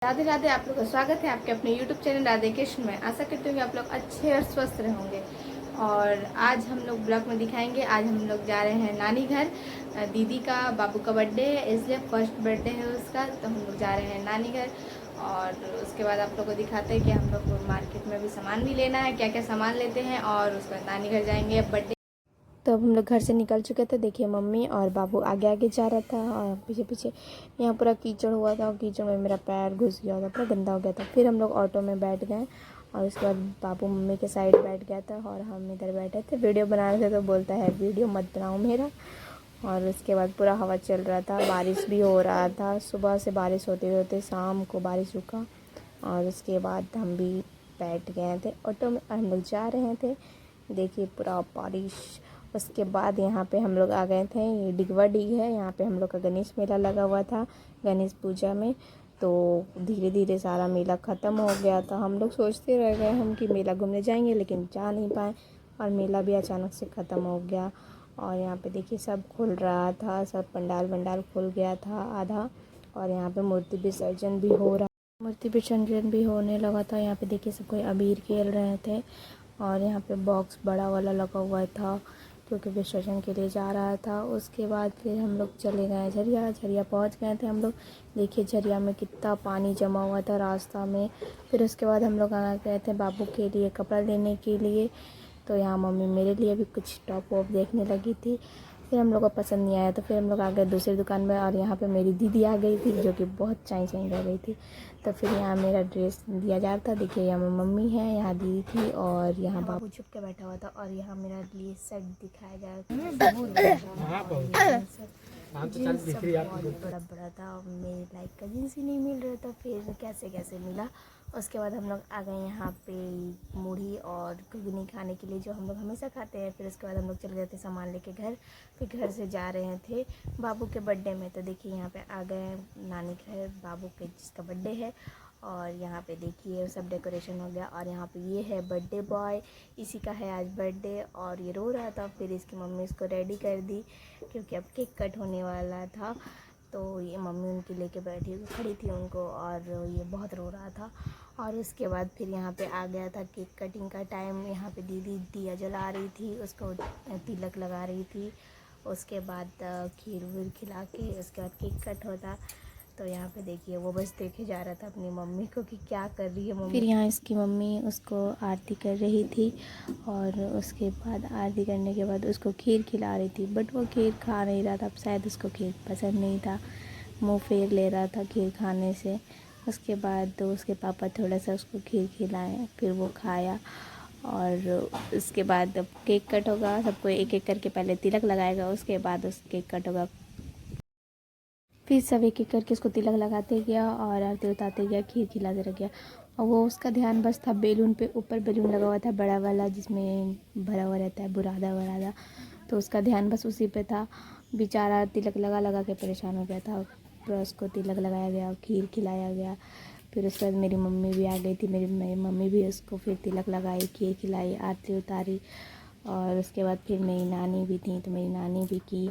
राधे राधे। आप लोग का स्वागत है आपके अपने YouTube चैनल राधे कृष्ण में। आशा करती हूँ कि आप लोग अच्छे और स्वस्थ रहेंगे। और आज हम लोग ब्लॉग में दिखाएंगे, आज हम लोग जा रहे हैं नानी घर। दीदी का बाबू का बर्थडे है, इसलिए फर्स्ट बर्थडे है उसका, तो हम लोग जा रहे हैं नानी घर। और उसके बाद आप लोग को दिखाते हैं कि हम लोग मार्केट में भी सामान भी लेना है, क्या क्या सामान लेते हैं। और उसके बाद नानी घर जाएंगे बर्थडे। तो अब हम लोग घर से निकल चुके थे। देखिए मम्मी और बाबू आगे आगे जा रहा था और पीछे पीछे यहाँ पूरा कीचड़ हुआ था और कीचड़ में मेरा पैर घुस गया था, पूरा गंदा हो गया था। फिर हम लोग ऑटो में बैठ गए और उसके बाद बाबू मम्मी के साइड बैठ गया था और हम इधर बैठे थे, वीडियो बना रहे थे। तो बोलता है वीडियो मत बनाओ मेरा। और उसके बाद पूरा हवा चल रहा था, बारिश भी हो रहा था। सुबह से बारिश होते होते शाम को बारिश रुका और उसके बाद हम भी बैठ गए थे ऑटो में और हम लोग जा रहे थे। देखिए पूरा बारिश। उसके बाद यहाँ पे हम लोग आ गए थे, ये डिगवा डिग है, यहाँ पे हम लोग का गणेश मेला लगा हुआ था गणेश पूजा में। तो धीरे धीरे सारा मेला ख़त्म हो गया था। हम लोग सोचते रह गए हम कि मेला घूमने जाएंगे, लेकिन जा नहीं पाए और मेला भी अचानक से ख़त्म हो गया। और यहाँ पे देखिए सब खुल रहा था, सब पंडाल वंडाल खुल गया था आधा। और यहाँ पे मूर्ति विसर्जन भी हो रहा, मूर्ति विसर्जन भी होने लगा था। यहाँ पे देखिए सब कोई अबीर खेल रहे थे और यहाँ पे बॉक्स बड़ा वाला लगा हुआ था क्योंकि विसर्जन के लिए जा रहा था। उसके बाद फिर हम लोग चले गए झरिया। झरिया पहुँच गए थे हम लोग। देखिए झरिया में कितना पानी जमा हुआ था रास्ता में। फिर उसके बाद हम लोग आ गए थे बाबू के लिए कपड़ा लेने के लिए। तो यहाँ मम्मी मेरे लिए भी कुछ टॉप वॉप देखने लगी थी। फिर हम लोग को पसंद नहीं आया तो फिर हम लोग आ गए दूसरी दुकान में और यहाँ पे मेरी दीदी आ गई थी जो कि बहुत चाई चाई रह गई थी। तो फिर यहाँ मेरा ड्रेस दिया जा रहा था। देखिए यहाँ मम्मी है, यहाँ दीदी थी और यहाँ बाबू छुप के बैठा हुआ था। और यहाँ मेरा लिए सेट दिखाया जा रहा था, बहुत बड़ा बड़ा था और मेरे लाइक का जींस ही नहीं मिल रहा था। फिर कैसे कैसे मिला। उसके बाद हम लोग आ गए यहाँ पे मूढ़ी और घुगनी खाने के लिए, जो हम लोग हमेशा खाते हैं। फिर उसके बाद हम लोग चल गए थे सामान लेके घर। फिर घर से जा रहे थे बाबू के बर्थडे में। तो देखिए यहाँ पे आ गए नानी घर बाबू के जिसका बर्थडे है। और यहाँ पे देखिए सब डेकोरेशन हो गया। और यहाँ पे ये है बर्थडे बॉय, इसी का है आज बर्थडे और ये रो रहा था। फिर इसकी मम्मी इसको रेडी कर दी क्योंकि अब केक कट होने वाला था। तो ये मम्मी उनकी लेके बैठी खड़ी थी उनको और ये बहुत रो रहा था। और उसके बाद फिर यहाँ पे आ गया था केक कटिंग का टाइम। यहाँ पे दीदी दिया जला रही थी, उसको तिलक लगा रही थी। उसके बाद खीर वीर खिला के उसके बाद केक कट होता। तो यहाँ पे देखिए वो बस देखे जा रहा था अपनी मम्मी को कि क्या कर रही है मम्मी। फिर यहाँ इसकी मम्मी उसको आरती कर रही थी और उसके बाद आरती करने के बाद उसको खीर खिला रही थी। बट वो खीर खा नहीं रहा था, शायद उसको खीर पसंद नहीं था, मुँह फेर ले रहा था खीर खाने से। उसके बाद तो उसके पापा थोड़ा सा उसको खीर खिलाए, फिर वो खाया। और उसके बाद केक कट होगा, सबको एक एक करके पहले तिलक लगाएगा, उसके बाद उस केक कट होगा। फिर सब एक एक करके उसको तिलक लगाते गया और आरती उतारते गया, खीर खिलाते रह गया। और वो उसका ध्यान बस था बेलून पे, ऊपर बेलून लगा हुआ था बड़ा वाला जिसमें भरा हुआ रहता है बुरादा वरादा। तो उसका ध्यान बस उसी पे था। बेचारा तिलक लगा लगा के परेशान हो गया था। फिर उसको तिलक लगाया गया, खीर खिलाया गया। फिर उसके बाद मेरी मम्मी भी आ गई थी, मेरी मम्मी भी उसको फिर तिलक लगाई, खीर खिलाई, आरती उतारी। और उसके बाद फिर मेरी नानी भी थी तो मेरी नानी भी की।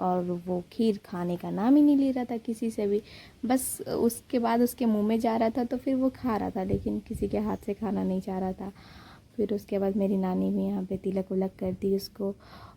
और वो खीर खाने का नाम ही नहीं ले रहा था किसी से भी, बस उसके बाद उसके मुंह में जा रहा था तो फिर वो खा रहा था, लेकिन किसी के हाथ से खाना नहीं चाह रहा था। फिर उसके बाद मेरी नानी भी यहाँ पे तिलक उलक कर दी उसको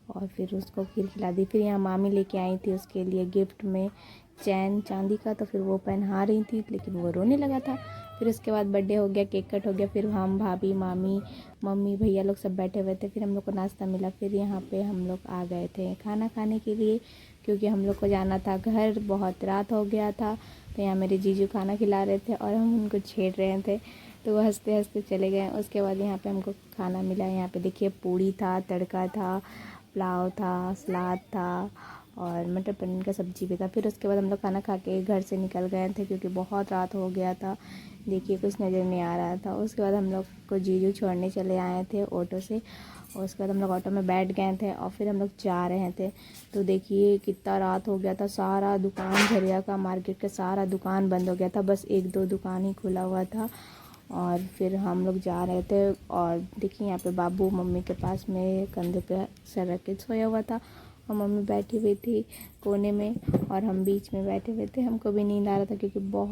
और फिर उसको खीर खिला दी। फिर यहाँ मामी लेके आई थी उसके लिए गिफ्ट में चैन चांदी का, तो फिर वो पहना रही थी लेकिन वो रोने लगा था। फिर उसके बाद बर्थडे हो गया, केक कट हो गया। फिर हम भाभी मामी मम्मी भैया लोग सब बैठे हुए थे। फिर हम लोग को नाश्ता मिला। फिर यहाँ पे हम लोग आ गए थे खाना खाने के लिए क्योंकि हम लोग को जाना था घर, बहुत रात हो गया था। तो यहाँ मेरे जीजू खाना खिला रहे थे और हम उनको छेड़ रहे थे, तो वो हंसते हंसते चले गए। उसके बाद यहाँ पे हमको खाना मिला। यहाँ पे देखिए पूड़ी था, तड़का था, पुलाव था, सलाद था और मटर पनीर का सब्जी भी था। फिर उसके बाद हम लोग खाना खा के घर से निकल गए थे क्योंकि बहुत रात हो गया था। देखिए कुछ नज़र नहीं आ रहा था। उसके बाद हम लोग को जीजू छोड़ने चले आए थे ऑटो से और उसके बाद हम लोग ऑटो में बैठ गए थे और फिर हम लोग जा रहे थे। तो देखिए कितना रात हो गया था, सारा दुकान झरिया का मार्केट का सारा दुकान बंद हो गया था, बस एक दो दुकान ही खुला हुआ था। और फिर हम लोग जा रहे थे और देखिए यहाँ पे बाबू मम्मी के पास में कंधे पे सर रख के सोया हुआ था और मम्मी बैठी हुई थी कोने में और हम बीच में बैठे हुए थे। हमको भी नींद आ रहा था क्योंकि बहुत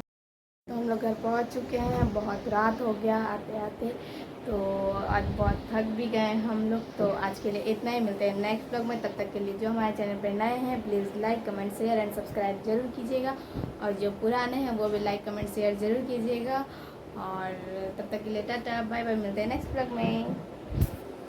तो हम लोग घर पहुंच चुके हैं, बहुत रात हो गया आते आते, तो आज बहुत थक भी गए हम लोग। तो आज के लिए इतना ही, मिलते हैं नेक्स्ट ब्लॉग में। तब तक के लिए जो हमारे चैनल पर नए हैं please like comment share and subscribe जरूर कीजिएगा, और जो पुराने हैं वो भी लाइक कमेंट शेयर ज़रूर कीजिएगा। और तब तक के लिए टाटा बाय बाय, मिलते हैं नेक्स्ट ब्लॉग में।